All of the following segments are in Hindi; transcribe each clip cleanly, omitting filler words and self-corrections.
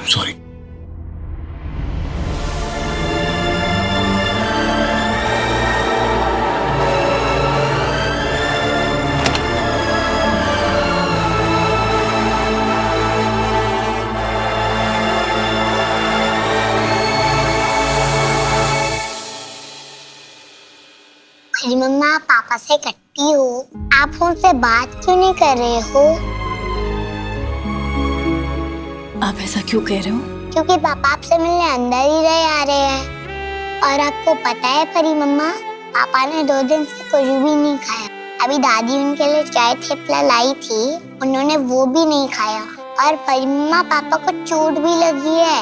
सॉरी। मेरी मम्मा पापा से कट्टी हो, आप उनसे बात क्यों नहीं कर रहे हो? आप ऐसा क्यों कह रहे हो? क्योंकि पापा आपसे मिलने अंदर ही रहे आ रहे हैं। और आपको पता है परी मम्मा, पापा ने 2 दिन से कुछ भी नहीं खाया। अभी दादी उनके लिए चाय थेपला लाई थी, उन्होंने वो भी नहीं खाया। और परी मम्मा, पापा को चोट भी लगी है।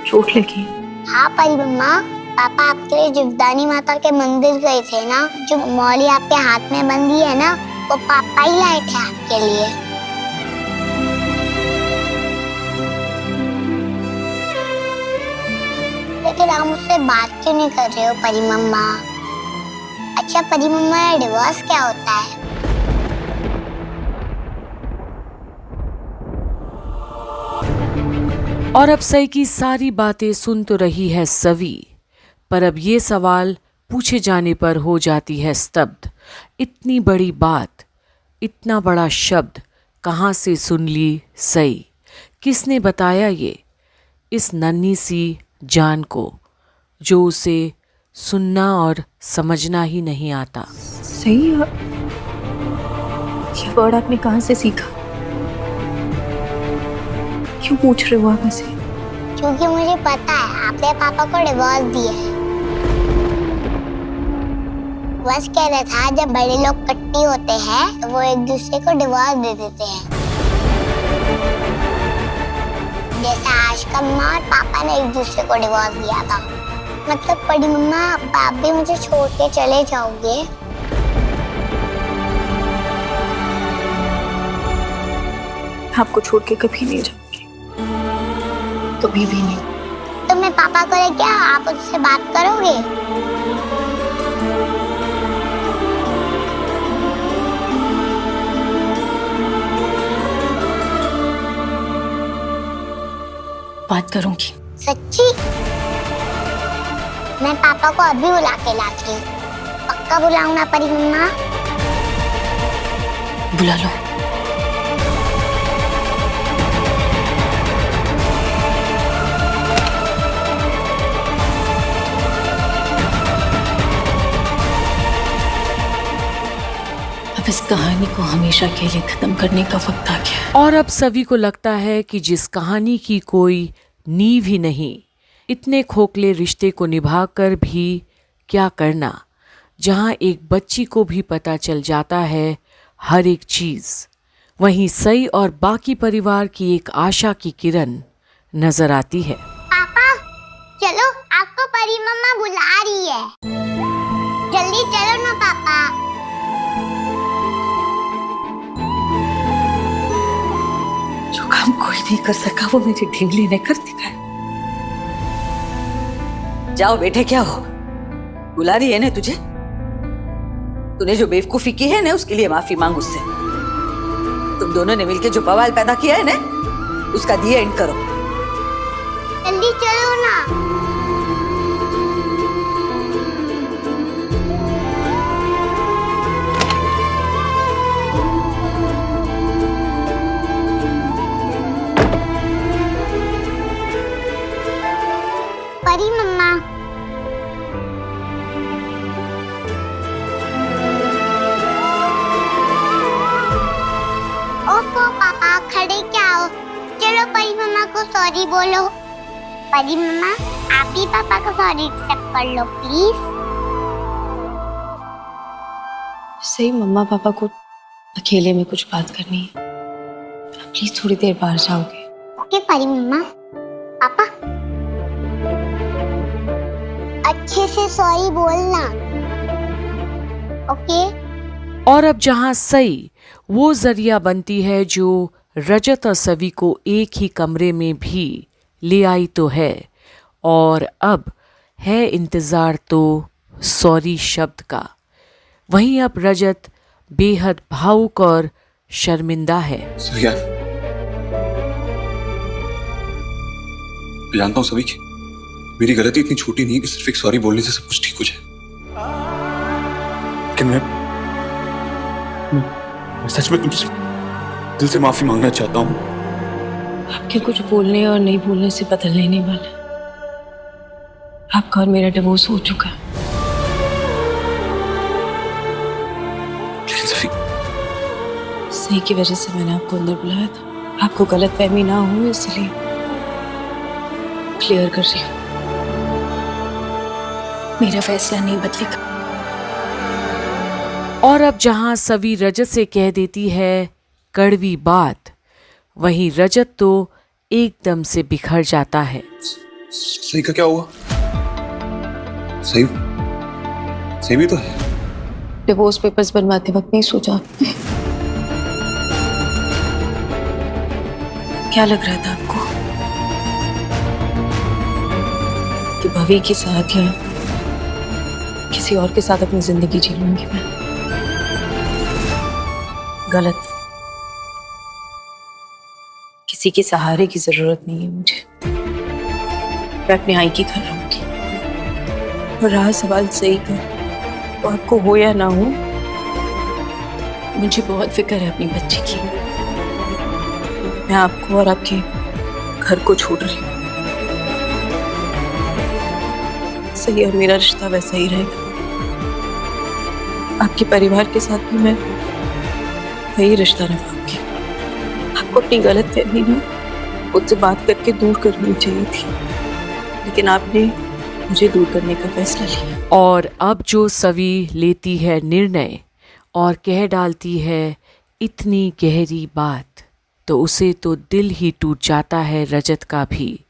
चोट लगी? हाँ परी मम्मा, पापा आपके लिए जीवदानी माता के मंदिर गए थे ना, जो मौली आपके हाथ में बंधी है ना, वो पापा ही लाए थे आपके लिए। लेकिन आप मुझसे बात क्यों नहीं कर रहे हो परी मम्मा? अच्छा परी मम्मा, डिवोर्स क्या होता है? और अब सई की सारी बातें सुन तो रही है सवी, पर अब ये सवाल पूछे जाने पर हो जाती है स्तब्ध। इतनी बड़ी बात, इतना बड़ा शब्द कहाँ से सुन ली सई? किसने बताया ये इस नन्ही सी जान को, जो उसे सुनना और समझना ही नहीं आता? सही है। ये वर्ड आपने कहाँ से सीखा? क्यों पूछ रहे हो आप ऐसे? क्योंकि मुझे पता है आपने पापा को डिवोर्स दिया है। बस कह रहा था, जब बड़े लोग कट्टी होते हैं तो वो एक दूसरे को डिवोर्स दे देते हैं। जैसे आज मम्मा और पापा ने एक दूसरे को डिवोर्स दिया था। मतलब बड़ी मम्मा, आप भी मुझे छोड़ के चले जाओगे? आपको छोड़ के कभी नहीं जाऊंगी, कभी भी नहीं। तो मैं पापा को लेके आप उससे बात करोगे? बात करूंगी। सच्ची? मैं पापा को अभी बुला के लाती हूँ। पक्का बुलाऊं ना परी मम्मा? बुला लो। अब इस कहानी को हमेशा के लिए खत्म करने का वक्त आ गया। और अब सभी को लगता है कि जिस कहानी की कोई नींव ही नहीं, इतने खोखले रिश्ते को निभाकर भी क्या करना, जहां एक बच्ची को भी पता चल जाता है हर एक चीज, वहीं सई और बाकी परिवार की एक आशा की किरण नजर आती है। पापा चलो, आपको परी मम्मा बुला रही है। जल्दी चलो ना पापा। जो काम कोई नहीं कर सका वो मेरी ढींगली ने कर दिखाया। जाओ बेटे, क्या हो, बुला रही है ना तुझे? तूने जो बेवकूफी की है ना, उसके लिए माफी मांग उससे। तुम दोनों ने मिलकर जो बवाल पैदा किया है ना, उसका दिया एंड करो। जल्दी चलो ना। परी मम्मा, ओफो पापा, खड़े क्या हो? चलो परी मम्मा को सॉरी बोलो। परी मम्मा, आप ही पापा को सॉरी एक्सेप्ट कर लो प्लीज। सही, मम्मा पापा को अकेले में कुछ बात करनी है। प्लीज थोड़ी देर बाहर जाओगे? ओके परी मम्मा। पापा अच्छे से सॉरी बोलना, ओके? और अब जहां सई वो जरिया बनती है जो रजत और सवी को एक ही कमरे में भी ले आई तो है, और अब है इंतजार तो सॉरी शब्द का। वहीं अब रजत बेहद भावुक और शर्मिंदा है। सरिया, मैं जानता हूँ सभी की मेरी गलती इतनी छोटी नहीं है कि सिर्फ एक सॉरी बोलने से सब कुछ ठीक हो जाए। लेकिन मैं सच में तुमसे दिल से माफी मांगना चाहता हूँ। आपके कुछ बोलने और नहीं बोलने से बदलने नहीं वाला। आपका और मेरा डिवोर्स हो चुका है। लेकिन सफी, सही की वजह से मैंने आपको अंदर बुलाया था। आपको गलतफहमी ना हो इसलिए क्लियर कर रही हूँ। मेरा फैसला नहीं बदलेगा। और अब जहां सवी रजत से कह देती है कड़वी बात, वहीं रजत तो एकदम से बिखर जाता है। सही का क्या हुआ? सही सही भी तो है। डिवोर्स पेपर्स बनवाते वक्त नहीं सोचा आपने? क्या लग रहा था आपको कि भवी के साथ या किसी और के साथ अपनी जिंदगी जी लूंगी मैं? गलत। किसी के सहारे की जरूरत नहीं है मुझे। मैं अपने आई की घर रहूंगी। और रहा सवाल सही का, तो आपको हो या ना हो, मुझे बहुत फिक्र है अपनी बच्ची की। मैं आपको और आपके घर को छोड़ रही हूँ। सही और मेरा रिश्ता वैसा ही रहेगा। आपके परिवार के साथ भी मैं वही रिश्ता निभाऊंगी। आपको अपनी गलतफहमी में मुझसे बात करके दूर करनी चाहिए थी, लेकिन आपने मुझे दूर करने का फैसला लिया। और अब जो सवी लेती है निर्णय और कह डालती है इतनी गहरी बात, तो उसे तो दिल ही टूट जाता है रजत का भी।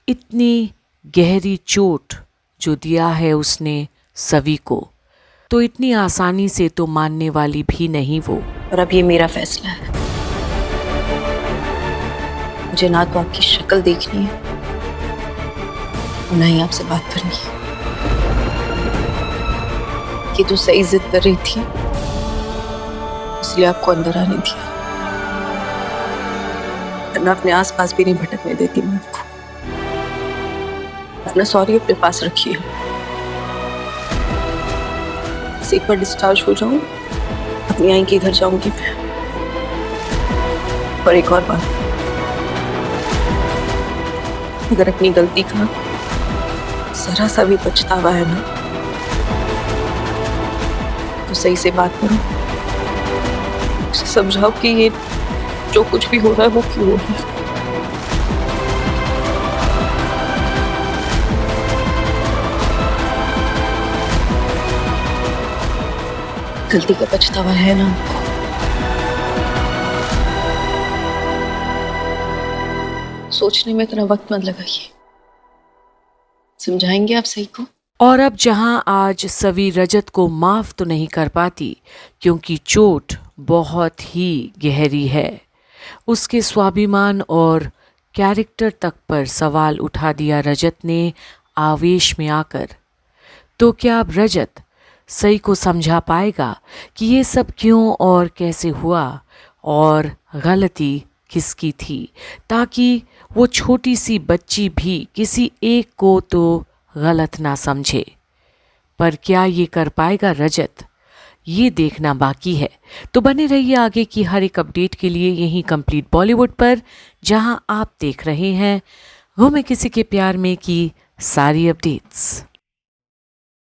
इतनी गहरी चोट जो दिया है उसने सवी को, तो इतनी आसानी से तो मानने वाली भी नहीं वो। और अब ये मेरा फैसला है। मुझे ना तो आपकी शक्ल देखनी है और ना ही आपसे बात करनी है। ये तो सही जिद कर रही थी, इसलिए आपको अंदर आने दिया। मैं अपने आसपास भी नहीं भटकने देती मैं आपको। अपना सॉरी अपने पास रखिए। बस एक बार डिस्चार्ज हो जाऊं, अपनी आई के घर जाऊंगी मैं। और एक और बात, अगर अपनी गलती का जरा सा भी पछतावा है ना, तो सही से बात करो। उसे समझाओ कि ये जो कुछ भी हो रहा है वो क्यों हो रहा है। गलती का पछतावा है ना आपको? सोचने में इतना वक्त मत लगाइए। समझाएंगे आप सही को? और अब जहां आज सवी रजत को माफ तो नहीं कर पाती, क्योंकि चोट बहुत ही गहरी है। उसके स्वाभिमान और कैरेक्टर तक पर सवाल उठा दिया रजत ने आवेश में आकर। तो क्या अब रजत सई को समझा पाएगा कि ये सब क्यों और कैसे हुआ और गलती किसकी थी, ताकि वो छोटी सी बच्ची भी किसी एक को तो गलत ना समझे। पर क्या ये कर पाएगा रजत, ये देखना बाकी है। तो बने रहिए आगे की हर एक अपडेट के लिए यहीं कंप्लीट बॉलीवुड पर, जहां आप देख रहे हैं घूमे किसी के प्यार में की सारी अपडेट्स।